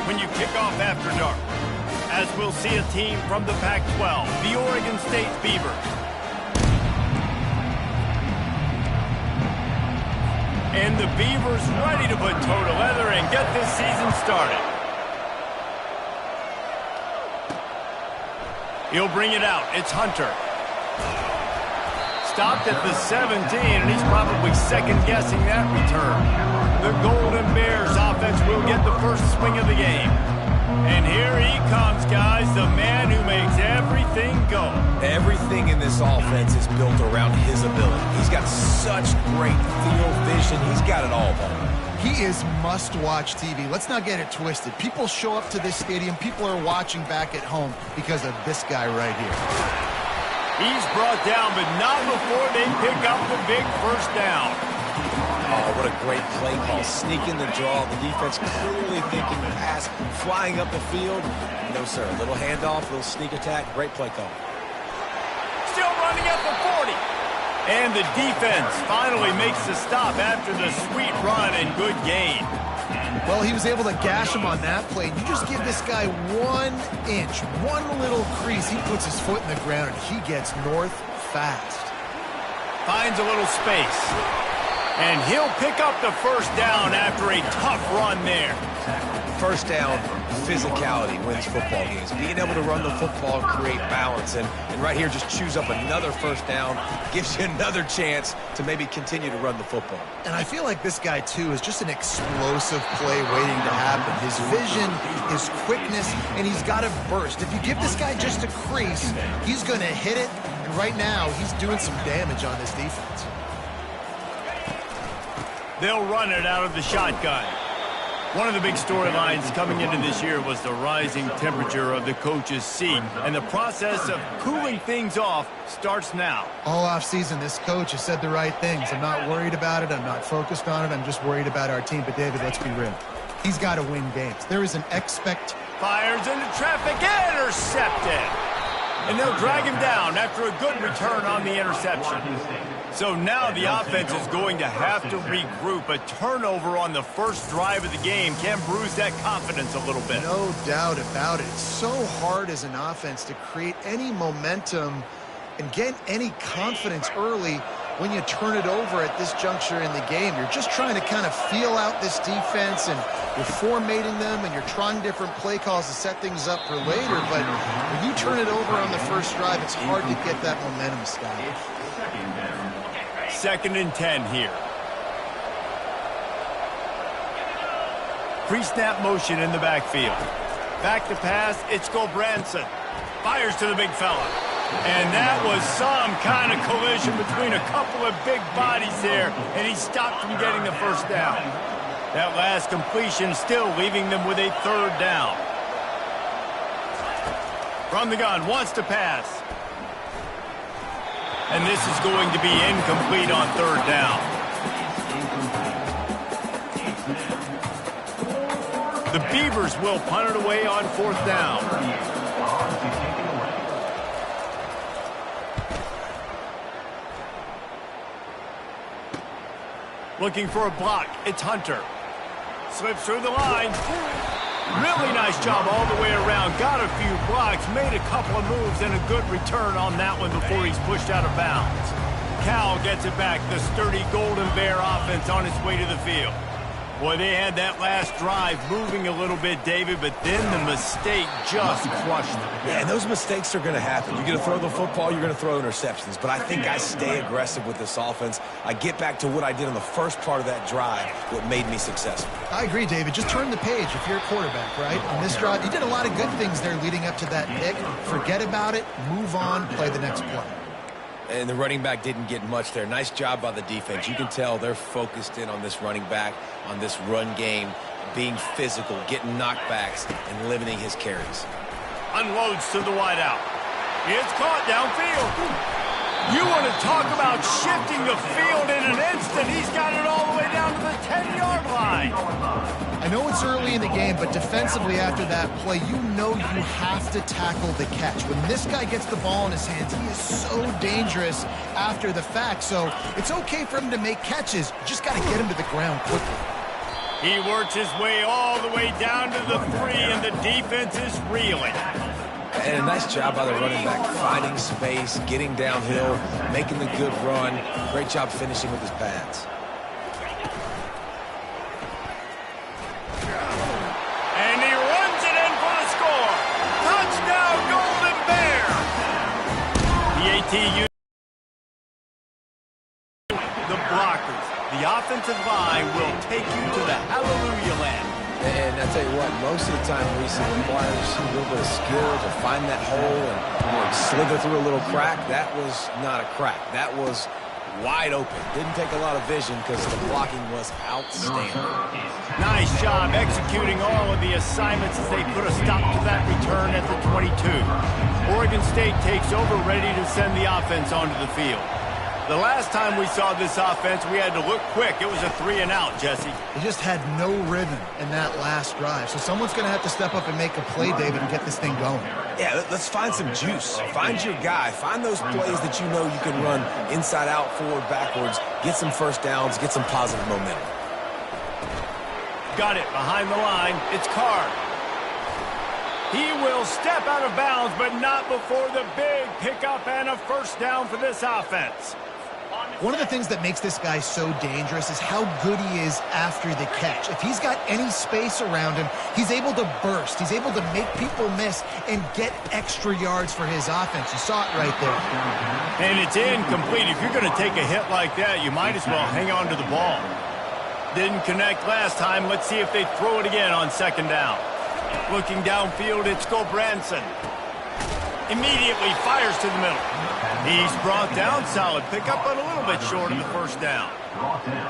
when you kick off after dark, as we'll see a team from the Pac-12, the Oregon State Beavers. And the Beavers ready to put toe to leather and get this season started. He'll bring it out. It's Hunter. Stopped at the 17, and he's probably second-guessing that return. The Golden Bears offense will get the first swing of the game. And here he comes, guys, the man who makes everything go. Everything in this offense is built around his ability. He's got such great field vision. He's got it all, Paul. He is must-watch TV. Let's not get it twisted. People show up to this stadium. People are watching back at home because of this guy right here. He's brought down, but not before they pick up the big first down. Oh, what a great play call. Sneaking the draw. The defense clearly thinking pass, flying up the field. No, sir. A little handoff, a little sneak attack. Great play call. Still running at the 40. And the defense finally makes the stop after the sweet run and good gain. Well, he was able to gash him on that play. You just give this guy 1 inch, one little crease. He puts his foot in the ground, and he gets north fast. Finds a little space. And he'll pick up the first down after a tough run there. First down, physicality wins football games. Being able to run the football, create balance, and right here just choose up another first down, gives you another chance to maybe continue to run the football. And I feel like this guy, too, is just an explosive play waiting to happen. His vision, his quickness, and he's got a burst. If you give this guy just a crease, he's going to hit it, and right now he's doing some damage on this defense. They'll run it out of the shotgun. One of the big storylines coming into this year was the rising temperature of the coach's seat, and the process of cooling things off starts now. All offseason, this coach has said the right things. I'm not worried about it. I'm not focused on it. I'm just worried about our team. But, David, let's be real. He's got to win games. There is an Fires into traffic, intercepted. And they'll drag him down after a good return on the interception. So now the offense is going to have to regroup. A turnover on the first drive of the game can bruise that confidence a little bit. No doubt about it. It's so hard as an offense to create any momentum and get any confidence early when you turn it over at this juncture in the game. You're just trying to kind of feel out this defense, and you're formatting them, and you're trying different play calls to set things up for later. But when you turn it over on the first drive, it's hard to get that momentum established. 2nd and 10 here. Pre-snap motion in the backfield. Back to pass, it's Gulbranson. Fires to the big fella. And that was some kind of collision between a couple of big bodies there, and he stopped from getting the first down. That last completion still leaving them with a 3rd down. From the gun, wants to pass. And this is going to be incomplete on 3rd down. The Beavers will punt it away on 4th down. Looking for a block. It's Hunter. Slips through the line. Really nice job all the way around. Got a few blocks, made a couple of moves, and a good return on that one before he's pushed out of bounds. Cal gets it back. The sturdy Golden Bear offense on its way to the field. Boy, they had that last drive moving a little bit, David, but then the mistake just crushed them. Yeah, and those mistakes are going to happen. You're going to throw the football, you're going to throw interceptions. But I think I stay aggressive with this offense. I get back to what I did on the first part of that drive, what made me successful. I agree, David. Just turn the page if you're a quarterback, right? On this drive, you did a lot of good things there leading up to that pick. Forget about it, move on, play the next play. And the running back didn't get much there. Nice job by the defense. You can tell they're focused in on this running back, on this run game, being physical, getting knockbacks, and limiting his carries. Unloads to the wideout. It's caught downfield. You want to talk about shifting the field in an instant. He's got it all the way down to the 10-yard line. I know it's early in the game, but defensively after that play, you know you have to tackle the catch. When this guy gets the ball in his hands, he is so dangerous after the fact. So it's okay for him to make catches. You just got to get him to the ground quickly. He works his way all the way down to the 3, and the defense is reeling. And a nice job by the running back, finding space, getting downhill, making the good run. Great job finishing with his pads. And he runs it in for the score. Touchdown, Golden Bear! The ATU, the blockers, the offensive line will take you to the hallelujah land. And I tell you what, most of the time, Reese, it requires a little bit of skill to find that hole and slither through a little crack. That was not a crack. That was wide open. Didn't take a lot of vision because the blocking was outstanding. Nice job executing all of the assignments as they put a stop to that return at the 22. Oregon State takes over, ready to send the offense onto the field. The last time we saw this offense, we had to look quick. It was a 3-and-out, Jesse. They just had no rhythm in that last drive. So someone's going to have to step up and make a play, David, and get this thing going. Yeah, let's find some juice. Find your guy. Find those plays that you know you can run inside out, forward, backwards. Get some first downs. Get some positive momentum. Got it behind the line. It's Carr. He will step out of bounds, but not before the big pickup and a first down for this offense. One of the things that makes this guy so dangerous is how good he is after the catch. If he's got any space around him, he's able to burst. He's able to make people miss and get extra yards for his offense. You saw it right there. And it's incomplete. If you're going to take a hit like that, you might as well hang on to the ball. Didn't connect last time. Let's see if they throw it again on second down. Looking downfield, it's Gulbranson. Immediately fires to the middle. He's brought down, solid pickup, but a little bit short of the first down.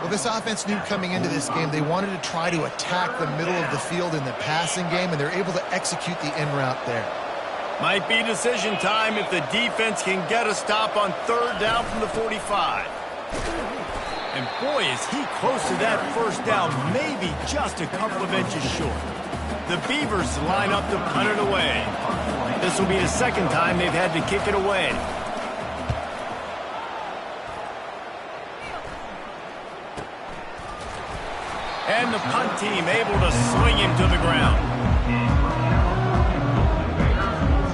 Well, this offense knew coming into this game they wanted to try to attack the middle of the field in the passing game, and they're able to execute the in route there. Might be decision time if the defense can get a stop on third down from the 45. And boy, is he close to that first down, maybe just a couple of inches short. The Beavers line up to punt it away. This will be the second time they've had to kick it away. And the punt team able to swing him to the ground.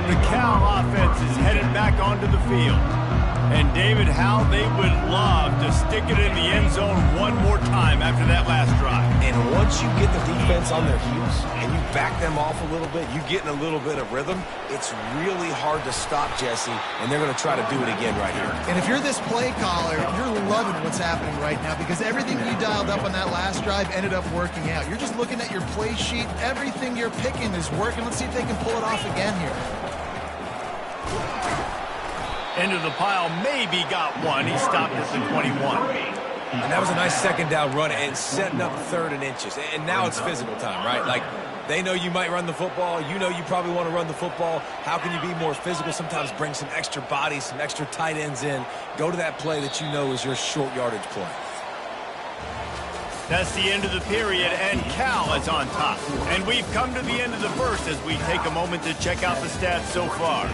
The Cal offense is headed back onto the field. And David, how they would love to stick it in the end zone one more time after that last drive. And once you get the defense on their heels and you back them off a little bit, you get in a little bit of rhythm, it's really hard to stop, Jesse, and they're going to try to do it again right here. And if you're this play caller, you're loving what's happening right now because everything you dialed up on that last drive ended up working out. You're just looking at your play sheet. Everything you're picking is working. Let's see if they can pull it off again here. Into the pile, maybe got one. He stopped at the 21. And that was a nice second down run and setting up third and inches. And now it's physical time, right? Like, they know you might run the football. You know you probably want to run the football. How can you be more physical? Sometimes bring some extra bodies, some extra tight ends in. Go to that play that you know is your short yardage play. That's the end of the period, and Cal is on top. And we've come to the end of the first as we take a moment to check out the stats so far.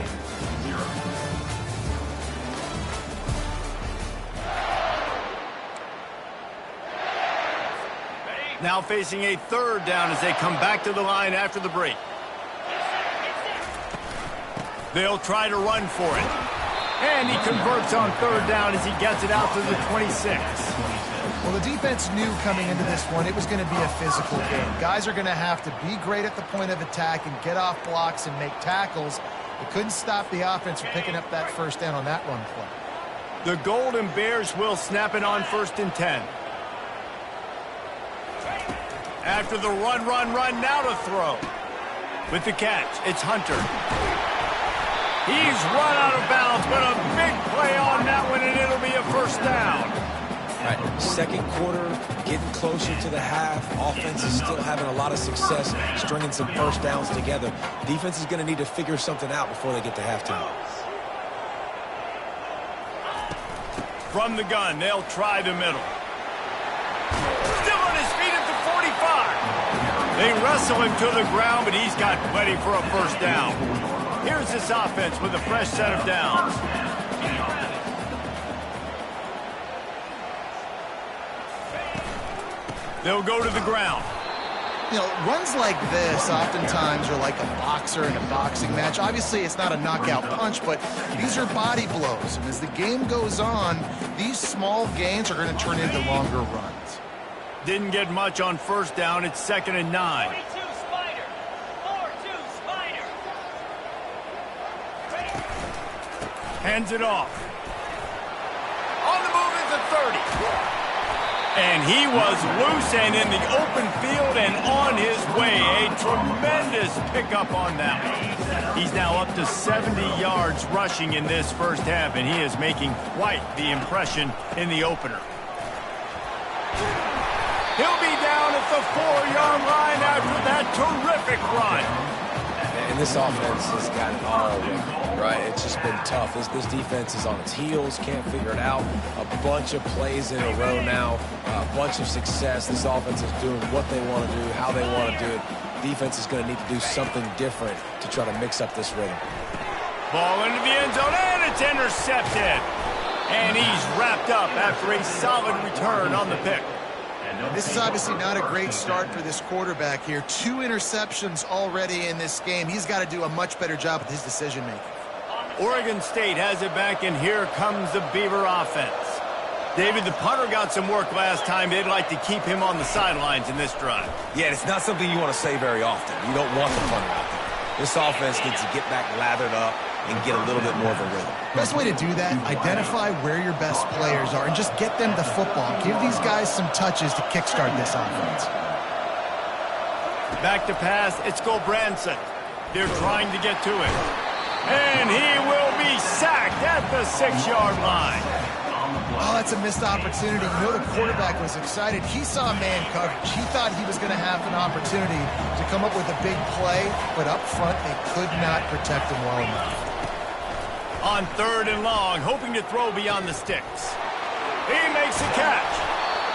Now facing a third down as they come back to the line after the break. They'll try to run for it. And he converts on third down as he gets it out to the 26. Well, the defense knew coming into this one it was going to be a physical game. Guys are going to have to be great at the point of attack and get off blocks and make tackles. They couldn't stop the offense from picking up that first down on that run play. The Golden Bears will snap it on 1st and 10. After the run, now to throw. With the catch, it's Hunter. He's run out of bounds, but a big play on that one, and it'll be a first down. All right, second quarter, getting closer to the half. Offense is still having a lot of success stringing some first downs together. Defense is going to need to figure something out before they get to halftime. From the gun, they'll try the middle. Still on his feet at the 45. They wrestle him to the ground, but he's got plenty for a first down. Here's this offense with a fresh set of downs. They'll go to the ground. You know, runs like this oftentimes are like a boxer in a boxing match. Obviously, it's not a knockout punch, but these are body blows. And as the game goes on, these small gains are going to turn into longer runs. Didn't get much on first down. It's 2nd and 9. 42 Spider. 4-2 Spider. Hands it off. On the move is the 30. And he was loose and in the open field and on his way. A tremendous pickup on that one. He's now up to 70 yards rushing in this first half, and he is making quite the impression in the opener. He'll be down at the 4-yard line after that terrific run. And this offense has got it all already, right? It's just been tough. This defense is on its heels, can't figure it out. A bunch of plays in a row now, a bunch of success. This offense is doing what they want to do, how they want to do it. Defense is going to need to do something different to try to mix up this rhythm. Ball into the end zone, and it's intercepted. And he's wrapped up after a solid return on the pick. This is obviously not a great start for this quarterback here. 2 interceptions already in this game. He's got to do a much better job with his decision-making. Oregon State has it back, and here comes the Beaver offense. David, the punter got some work last time. They'd like to keep him on the sidelines in this drive. Yeah, it's not something you want to say very often. You don't want the punter out there. This offense needs to get back lathered up and get a little bit more of a rhythm. Best way to do that, identify where your best players are and just get them the football. Give these guys some touches to kickstart this offense. Back to pass, it's Gulbranson. They're trying to get to it. And he will be sacked at the 6-yard line. Oh, that's a missed opportunity. You know the quarterback was excited. He saw man coverage. He thought he was going to have an opportunity to come up with a big play, but up front they could not protect him well enough. On 3rd and long, hoping to throw beyond the sticks. He makes a catch.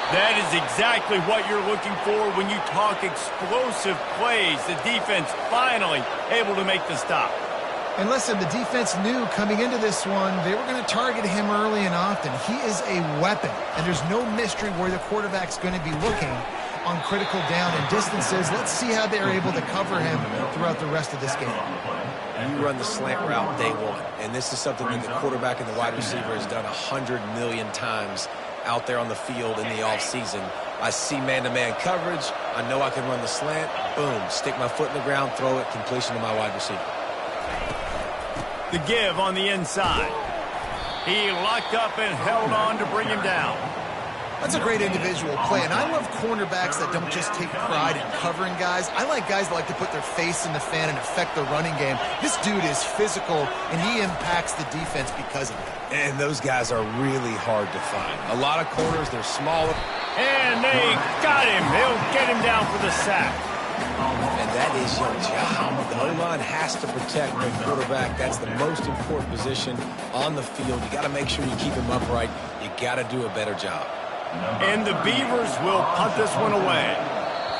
That is exactly what you're looking for when you talk explosive plays. The defense finally able to make the stop. And listen, the defense knew coming into this one, they were going to target him early and often. He is a weapon, and there's no mystery where the quarterback's going to be looking on critical down and distances. Let's see how they're able to cover him throughout the rest of this game. You run the slant route day one, and this is something that the quarterback and the wide receiver has done 100 million times out there on the field in the offseason. I see man-to-man coverage. I know I can run the slant. Boom, stick my foot in the ground, throw it, completion to my wide receiver. The give on the inside. He locked up and held on to bring him down. That's a great individual play, and I love cornerbacks that don't just take pride in covering guys. I like guys that like to put their face in the fan and affect the running game. This dude is physical, and he impacts the defense because of it. And those guys are really hard to find. A lot of corners, they're smaller. And they got him. They'll get him down for the sack. And that is your job. The O-line has to protect the quarterback. That's the most important position on the field. You got to make sure you keep him upright. You got to do a better job. And the Beavers will punt this one away.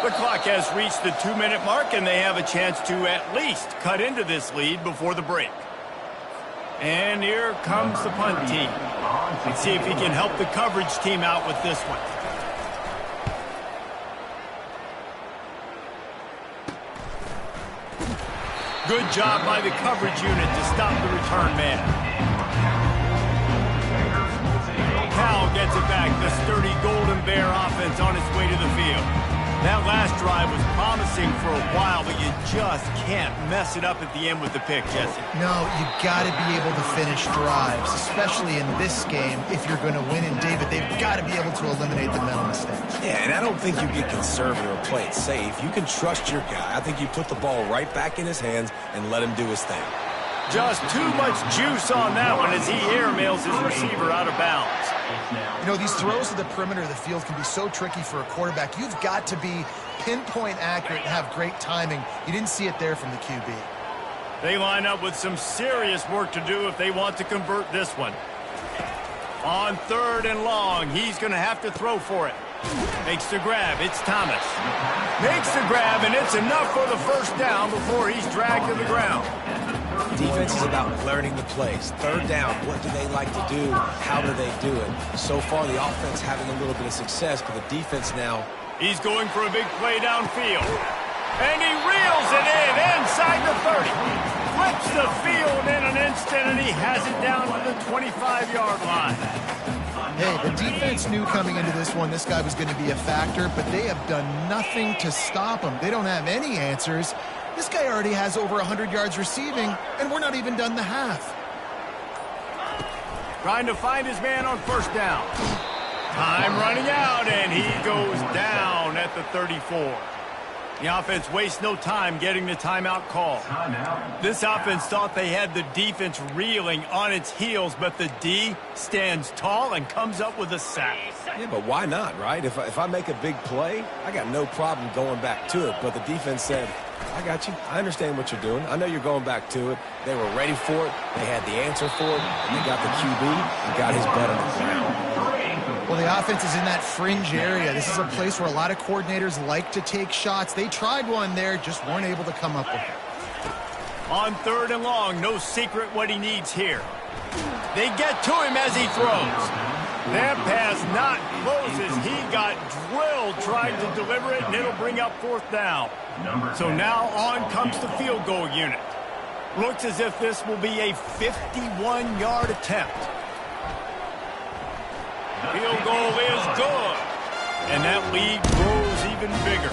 The clock has reached the 2-minute mark, and they have a chance to at least cut into this lead before the break. And here comes the punt team. Let's see if he can help the coverage team out with this one. Good job by the coverage unit to stop the return man. Cal gets it back. The sturdy Golden Bear offense on its way to the field. That last drive was promising for a while, but you just can't mess it up at the end with the pick, Jesse. No, you got to be able to finish drives, especially in this game. If you're going to win, and David, they've got to be able to eliminate the mental mistakes. Yeah, and I don't think you get conservative or play it safe. You can trust your guy. I think you put the ball right back in his hands and let him do his thing. Just too much juice on that one as he airmails his receiver out of bounds. You know, these throws to the perimeter of the field can be so tricky for a quarterback. You've got to be pinpoint accurate and have great timing. You didn't see it there from the QB. They line up with some serious work to do if they want to convert this one. On 3rd and long, he's going to have to throw for it. Makes the grab. It's Thomas. Makes the grab, and it's enough for the first down before he's dragged to the ground. Defense is about learning the plays. 3rd down, what do they like to do? How do they do it? So far, the offense having a little bit of success, but the defense now He's going for a big play downfield. And he reels it in inside the 30. Flips the field in an instant, and he has it down to the 25-yard line. Hey, the defense knew coming into this one this guy was going to be a factor, but they have done nothing to stop him. They don't have any answers. This guy already has over 100 yards receiving, and we're not even done the half. Trying to find his man on first down. Time running out, and he goes down at the 34. The offense wastes no time getting the timeout call. This offense thought they had the defense reeling on its heels, but the D stands tall and comes up with a sack. Yeah, but why not, right? If I make a big play, I got no problem going back to it. But the defense said, I got you. I understand what you're doing. I know you're going back to it. They were ready for it. They had the answer for it. And they got the QB and got his butt on the ground. Well, the offense is in that fringe area. This is a place where a lot of coordinators like to take shots. They tried one there, just weren't able to come up with it. On 3rd and long, no secret what he needs here. They get to him as he throws. That pass not close as he got drilled trying to deliver it, and it'll bring up 4th down. So now on comes the field goal unit. Looks as if this will be a 51-yard attempt. Field goal is good. And that lead grows even bigger.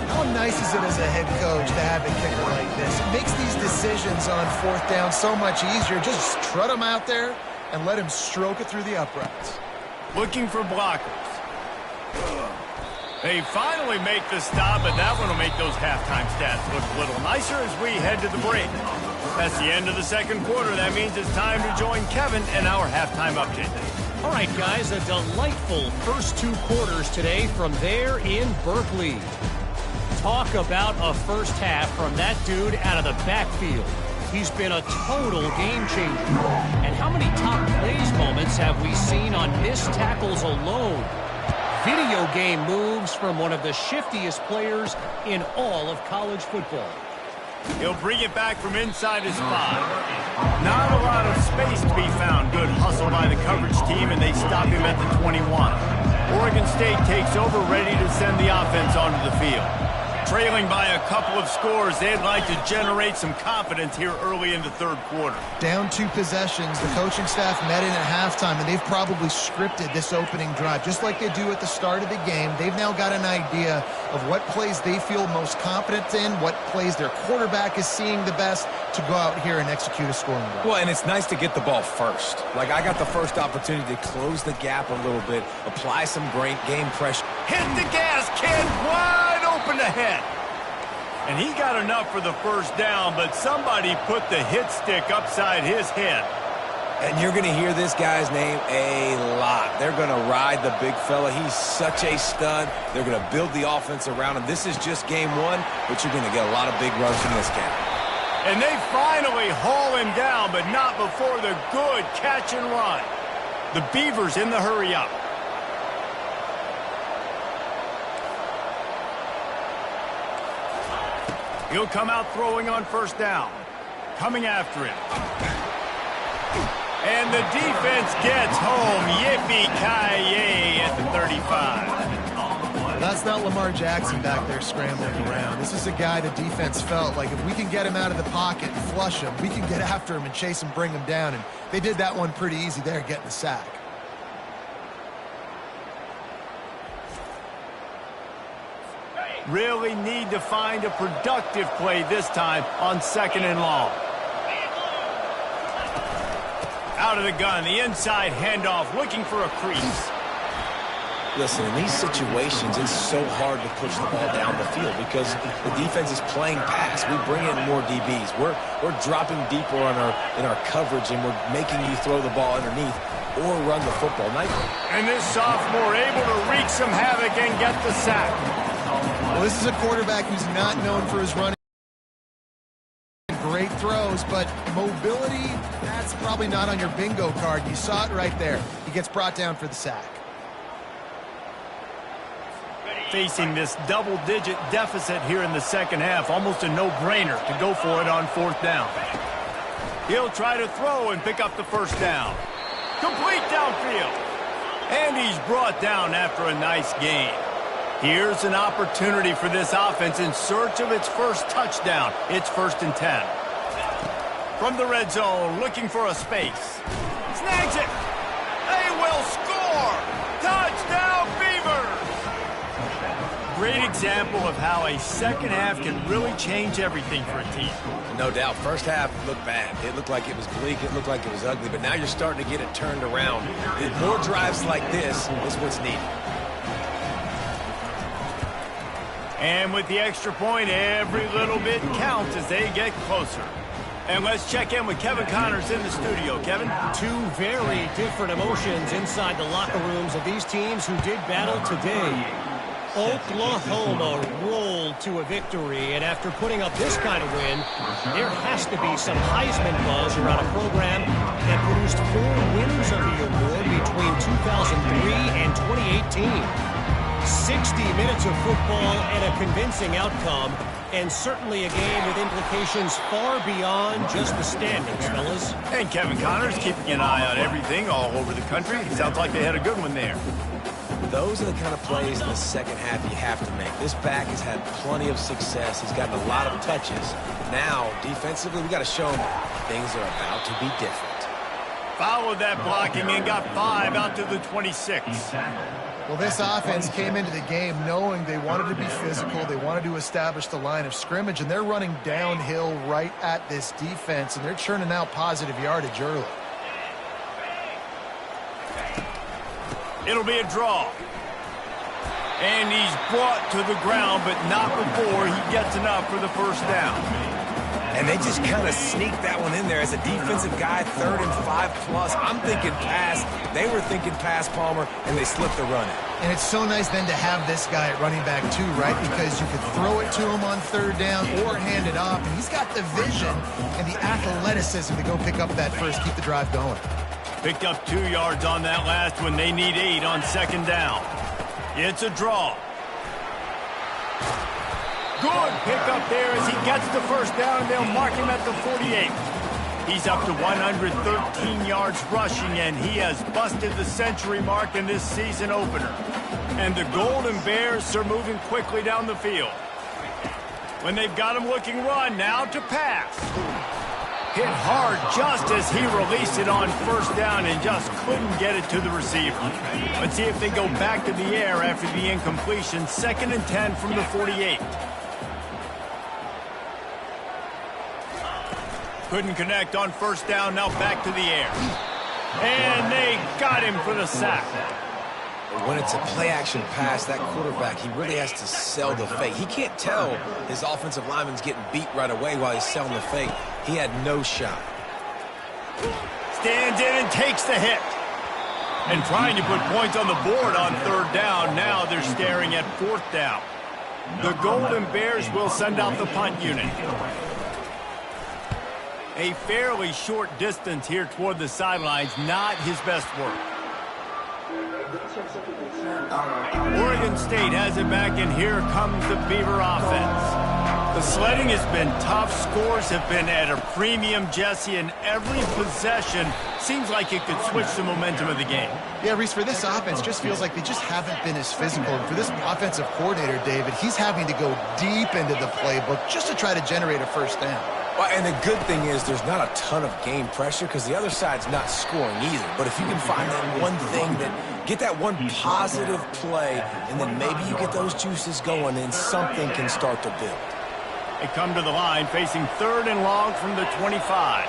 How nice is it as a head coach to have a kicker like this? It makes these decisions on 4th down so much easier. Just trot him out there and let him stroke it through the uprights. Looking for blockers. They finally make the stop, but that one will make those halftime stats look a little nicer as we head to the break. That's the end of the 2nd quarter. That means it's time to join Kevin and our halftime update. All right, guys, a delightful first 2 quarters today from there in Berkeley. Talk about a first half from that dude out of the backfield. He's been a total game changer. And how many top plays moments have we seen on missed tackles alone? Video game moves from one of the shiftiest players in all of college football. He'll bring it back from inside his 5. Not a lot of space to be found. Good hustle by the coverage team, and they stop him at the 21. Oregon State takes over, ready to send the offense onto the field. Trailing by a couple of scores, they'd like to generate some confidence here early in the 3rd quarter. Down 2 possessions, the coaching staff met in at halftime, and they've probably scripted this opening drive. Just like they do at the start of the game, they've now got an idea of what plays they feel most confident in, what plays their quarterback is seeing the best to go out here and execute a scoring drive. Well, and it's nice to get the ball first. Like, I got the first opportunity to close the gap a little bit, apply some great game pressure. Hit the gas, kid! Wide open ahead. And he got enough for the first down, but somebody put the hit stick upside his head. And you're going to hear this guy's name a lot. They're going to ride the big fella. He's such a stud. They're going to build the offense around him. This is just game 1, but you're going to get a lot of big runs from this guy. And they finally haul him down, but not before the good catch and run. The Beavers in the hurry up. He'll come out throwing on first down. Coming after him. And the defense gets home. Yippee-ki-yay at the 35. That's not Lamar Jackson back there scrambling around. This is a guy the defense felt like if we can get him out of the pocket and flush him, we can get after him and chase him, bring him down. And they did that one pretty easy there, getting the sack. Really need to find a productive play this time on 2nd and long. Out of the gun, the inside handoff, looking for a crease. Listen, in these situations, it's so hard to push the ball down the field because the defense is playing pass. We bring in more DBs. We're dropping deeper in our coverage, and we're making you throw the ball underneath or run the football. And this sophomore able to wreak some havoc and get the sack. Well, this is a quarterback who's not known for his running. Great throws, but mobility, that's probably not on your bingo card. You saw it right there. He gets brought down for the sack. Facing this double-digit deficit here in the 2nd half, almost a no-brainer to go for it on 4th down. He'll try to throw and pick up the first down. Complete downfield. And he's brought down after a nice gain. Here's an opportunity for this offense in search of its first touchdown. It's 1st and 10. From the red zone, looking for a space. Snags it. They will score. Touchdown, Beavers. Great example of how a second half can really change everything for a team. No doubt. First half looked bad. It looked like it was bleak. It looked like it was ugly. But now you're starting to get it turned around. More drives like this is what's needed. And with the extra point, every little bit counts as they get closer. And let's check in with Kevin Connors in the studio. Kevin? Two very different emotions inside the locker rooms of these teams who did battle today. Oklahoma rolled to a victory, and after putting up this kind of win, there has to be some Heisman buzz around a program that produced 4 winners of the award between 2003 and 2018. 60 minutes of football and a convincing outcome, and certainly a game with implications far beyond just the standings, fellas. And Kevin Connors keeping an eye on everything all over the country. Sounds like they had a good one there. Those are the kind of plays in the second half you have to make. This back has had plenty of success. He's gotten a lot of touches. Now, defensively, we got to show him things are about to be different. Followed that blocking and got 5 out to the 26. Well, this offense came into the game knowing they wanted to be physical. They wanted to establish the line of scrimmage, and they're running downhill right at this defense, and they're churning out positive yardage early. It'll be a draw. And he's brought to the ground, but not before he gets enough for the first down. And they just kind of sneaked that one in there as a defensive guy, 3rd and 5+. I'm thinking pass. They were thinking pass, Palmer, and they slipped the run in. And it's so nice then to have this guy at running back too, right? Because you could throw it to him on 3rd down or hand it off. And he's got the vision and the athleticism to go pick up that first, keep the drive going. Picked up 2 yards on that last one. They need 8 on 2nd down. It's a draw. Good pickup there as he gets the first down, and they'll mark him at the 48. He's up to 113 yards rushing, and he has busted the century mark in this season opener. And the Golden Bears are moving quickly down the field. When they've got him looking run, now to pass. Hit hard just as he released it on 1st down and just couldn't get it to the receiver. Let's see if they go back to the air after the incompletion. 2nd and 10 from the 48. Couldn't connect on 1st down, now back to the air. And they got him for the sack. When it's a play-action pass, that quarterback, he really has to sell the fake. He can't tell his offensive lineman's getting beat right away while he's selling the fake. He had no shot. Stands in and takes the hit. And trying to put points on the board on 3rd down. Now they're staring at 4th down. The Golden Bears will send out the punt unit. A fairly short distance here toward the sidelines, not his best work. Oregon State has it back, and here comes the Beaver offense. The sledding has been tough. Scores have been at a premium, Jesse, and every possession seems like it could switch the momentum of the game. Yeah, Reese, for this offense, just feels like they just haven't been as physical. And for this offensive coordinator, David, he's having to go deep into the playbook just to try to generate a 1st down. Well, and the good thing is there's not a ton of game pressure because the other side's not scoring either. But if you can find that one thing, that get that one positive play, and then maybe you get those juices going, and something can start to build. They come to the line facing 3rd and long from the 25.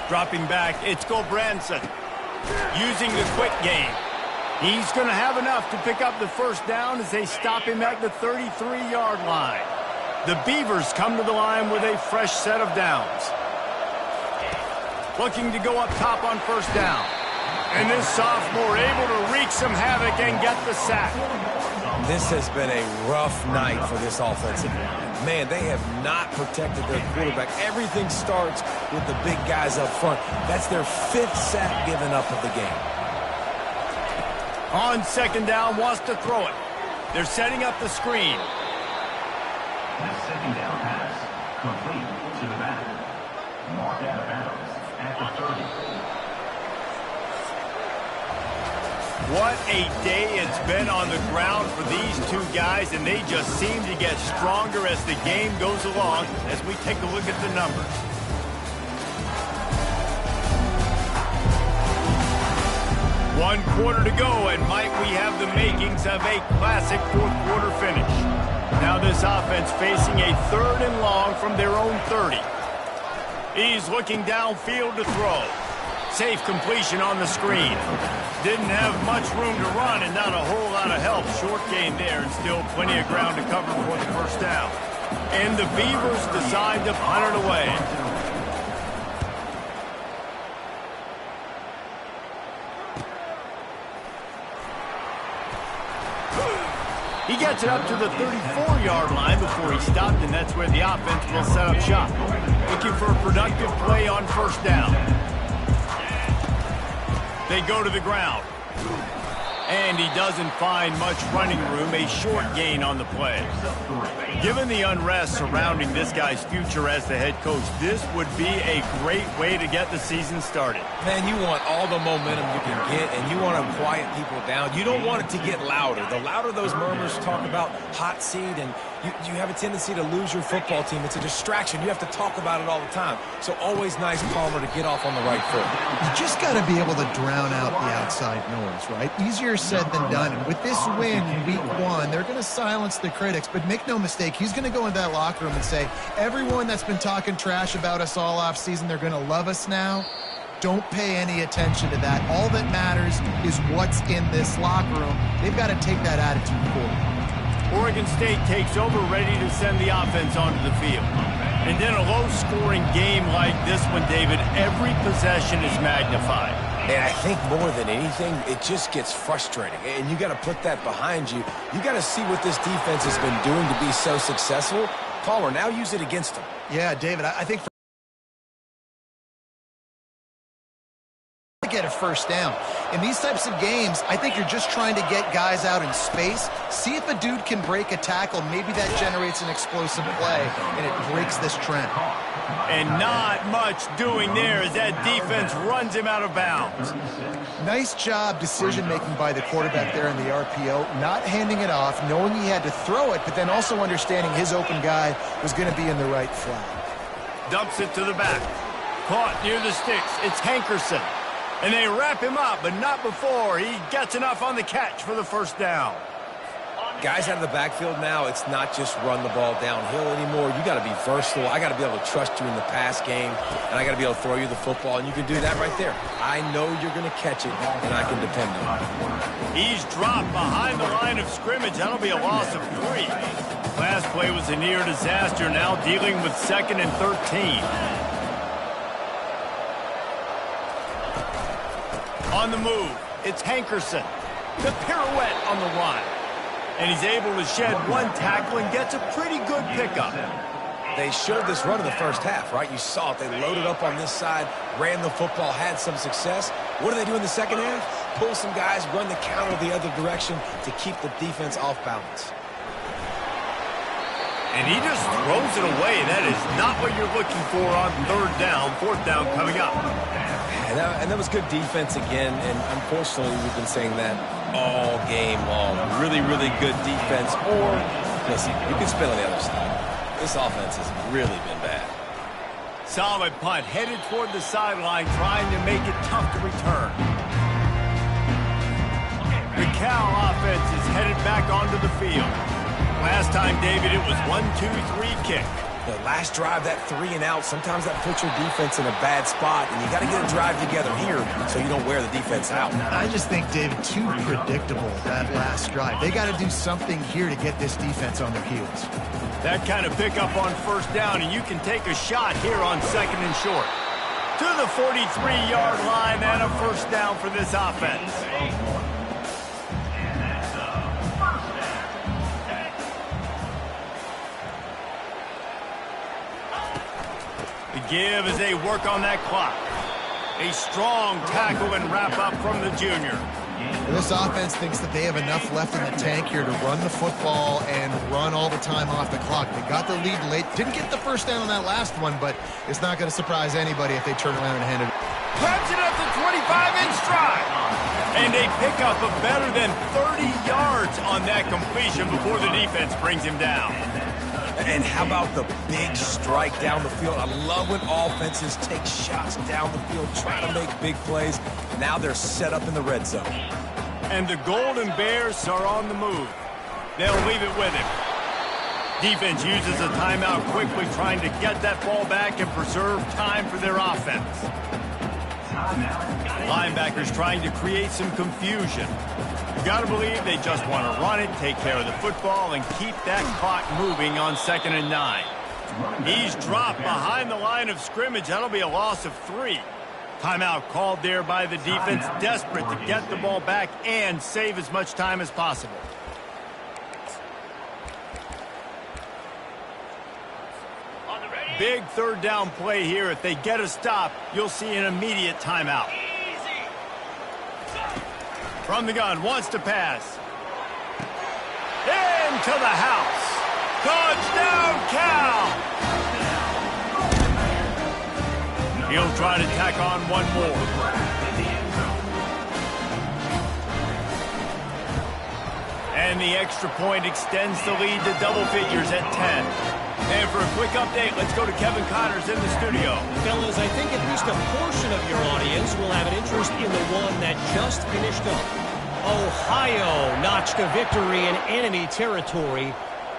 Dropping back, it's Gulbranson. Using the quick game. He's going to have enough to pick up the 1st down as they stop him at the 33-yard line. The Beavers come to the line with a fresh set of downs. Looking to go up top on 1st down. And this sophomore able to wreak some havoc and get the sack. This has been a rough night for this offensive line. Man, they have not protected their quarterback. Everything starts with the big guys up front. That's their 5th sack given up of the game. On 2nd down, wants to throw it. They're setting up the screen. The 2nd down pass, complete to the back. Mark out of bounds at the 30. What a day it's been on the ground for these two guys, and they just seem to get stronger as the game goes along as we take a look at the numbers. One quarter to go, and might we have the makings of a classic fourth-quarter finish. Now this offense facing a 3rd and long from their own 30. He's looking downfield to throw. Safe completion on the screen. Didn't have much room to run and not a whole lot of help. Short gain there and still plenty of ground to cover for the first down. And the Beavers decide to punt it away. He gets it up to the 34-yard line before he stopped, and that's where the offense will set up shop. Looking for a productive play on first down. They go to the ground. And he doesn't find much running room, a short gain on the play. Given the unrest surrounding this guy's future as the head coach, this would be a great way to get the season started. Man, you want all the momentum you can get, and you want to quiet people down. You don't want it to get louder. The louder those murmurs talk about hot seat, and you have a tendency to lose your football team. It's a distraction. You have to talk about it all the time. So always nice, Palmer, to get off on the right foot. You just got to be able to drown out the outside noise, right? Easier said than done. And with this win in week 1, they're going to silence the critics. But make no mistake, he's going to go into that locker room and say, everyone that's been talking trash about us all off season, they're going to love us now. Don't pay any attention to that. All that matters is what's in this locker room. They've got to take that attitude forward. Oregon State takes over, ready to send the offense onto the field. And in a low-scoring game like this one, David, every possession is magnified. And I think more than anything, it just gets frustrating. And you got to put that behind you. You got to see what this defense has been doing to be so successful. Palmer, now use it against them. Yeah, David, I think get a first down. In these types of games, I think you're just trying to get guys out in space, see if a dude can break a tackle. Maybe that generates an explosive play, and it breaks this trend. And not much doing there as that defense runs him out of bounds. Nice job decision-making by the quarterback there in the RPO, not handing it off, knowing he had to throw it, but then also understanding his open guy was going to be in the right flat. Dumps it to the back. Caught near the sticks. It's Hankerson. And they wrap him up, but not before he gets enough on the catch for the first down. Guys out of the backfield now, it's not just run the ball downhill anymore. You got to be versatile. I got to be able to trust you in the pass game, and I got to be able to throw you the football, and you can do that right there. I know you're going to catch it, and I can depend on it. He's dropped behind the line of scrimmage. That'll be a loss of 3. Last play was a near disaster, now dealing with 2nd and 13. On the move, it's Hankerson. The pirouette on the run. And he's able to shed one tackle and gets a pretty good pickup. They showed this run in the first half, right? You saw it. They loaded up on this side, ran the football, had some success. What do they do in the second half? Pull some guys, run the counter the other direction to keep the defense off balance. And he just throws it away. That is not what you're looking for on 3rd down, 4th down coming up. And that was good defense again, and unfortunately we've been saying that all game long. Really, really good defense, or, listen, you can spin on the other side. This offense has really been bad. Solid punt, headed toward the sideline, trying to make it tough to return. The Cal offense is headed back onto the field. Last time, David, it was 1-2-3 kick. The last drive, that 3 and out, sometimes that puts your defense in a bad spot, and you got to get a drive together here so you don't wear the defense out. I just think, David, too predictable, that last drive. They got to do something here to get this defense on their heels. That kind of pickup on first down, and you can take a shot here on 2nd and short. To the 43-yard line and a first down for this offense. The give as they work on that clock. A strong tackle and wrap up from the junior. This offense thinks that they have enough left in the tank here to run the football and run all the time off the clock. They got the lead late. Didn't get the first down on that last one, but it's not going to surprise anybody if they turn around and hand it. Grabs it at the 25-inch stride. And a pickup of better than 30 yards on that completion before the defense brings him down. And how about the big strike down the field? I love when offenses take shots down the field, try to make big plays. Now they're set up in the red zone. And the Golden Bears are on the move. They'll leave it with him. Defense uses a timeout quickly, trying to get that ball back and preserve time for their offense. Linebackers trying to create some confusion. You got to believe they just want to run it, take care of the football, and keep that clock moving on 2nd and 9. He's dropped behind the line of scrimmage. That'll be a loss of 3. Timeout called there by the defense, desperate to get the ball back and save as much time as possible. Big 3rd down play here. If they get a stop, you'll see an immediate timeout. From the gun, wants to pass. Into the house. Touchdown, Cal! He'll try to tack on one more. And the extra point extends the lead to double figures at 10. And for a quick update, let's go to Kevin Connors in the studio. Fellas, I think at least a portion of your audience will have an interest in the one that just finished up. Ohio notched a victory in enemy territory.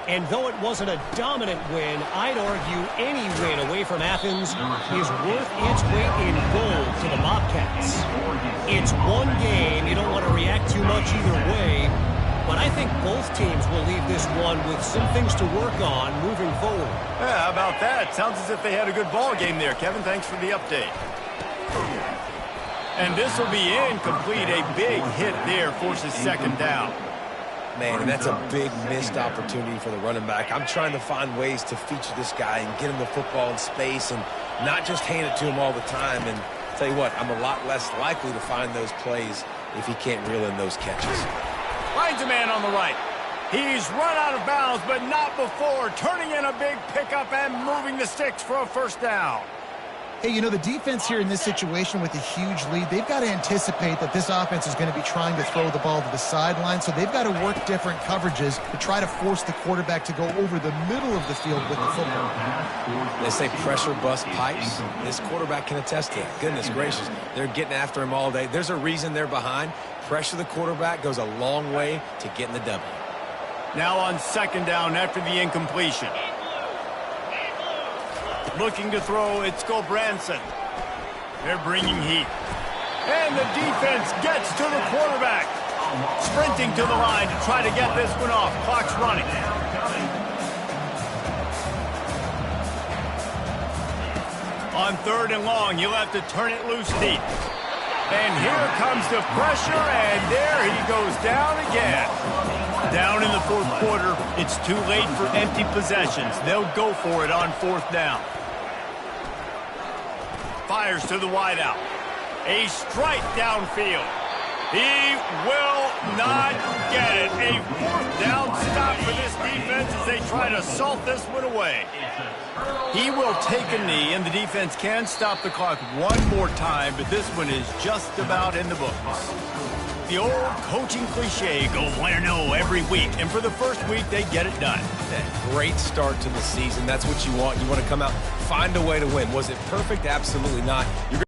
And though it wasn't a dominant win, I'd argue any win away from Athens is worth its weight in gold to the Bobcats. It's one game. You don't want to react too much either way. But I think both teams will leave this one with some things to work on moving forward. Yeah, how about that? Sounds as if they had a good ball game there. Kevin, thanks for the update. And this will be incomplete. A big hit there forces 2nd down. Man, and that's a big missed opportunity for the running back. I'm trying to find ways to feature this guy and get him the football in space and not just hand it to him all the time. And tell you what, I'm a lot less likely to find those plays if he can't reel in those catches. Finds a man on the right. He's run out of bounds, but not before turning in a big pickup and moving the sticks for a 1st down. Hey, you know, the defense here in this situation with a huge lead, they've got to anticipate that this offense is going to be trying to throw the ball to the sideline, so they've got to work different coverages to try to force the quarterback to go over the middle of the field with the football. They say pressure bust pipes. This quarterback can attest to that. Goodness gracious, they're getting after him all day. There's a reason they're behind. Pressure the quarterback goes a long way to getting the W. Now on 2nd down after the incompletion. Looking to throw, it's Gulbranson. They're bringing heat. And the defense gets to the quarterback. Sprinting to the line to try to get this one off. Clock's running. On 3rd and long, you'll have to turn it loose deep. And here comes the pressure, and there he goes down again. Down in the 4th quarter, it's too late for empty possessions. They'll go for it on 4th down. Fires to the wideout. A strike downfield. He will not get it. A 4th down stop for this defense as they try to salt this one away. He will take a knee, and the defense can stop the clock one more time, but this one is just about in the books. The old coaching cliche, go win or no every week, and for the first week, they get it done. Great start to the season. That's what you want. You want to come out, find a way to win. Was it perfect? Absolutely not. You're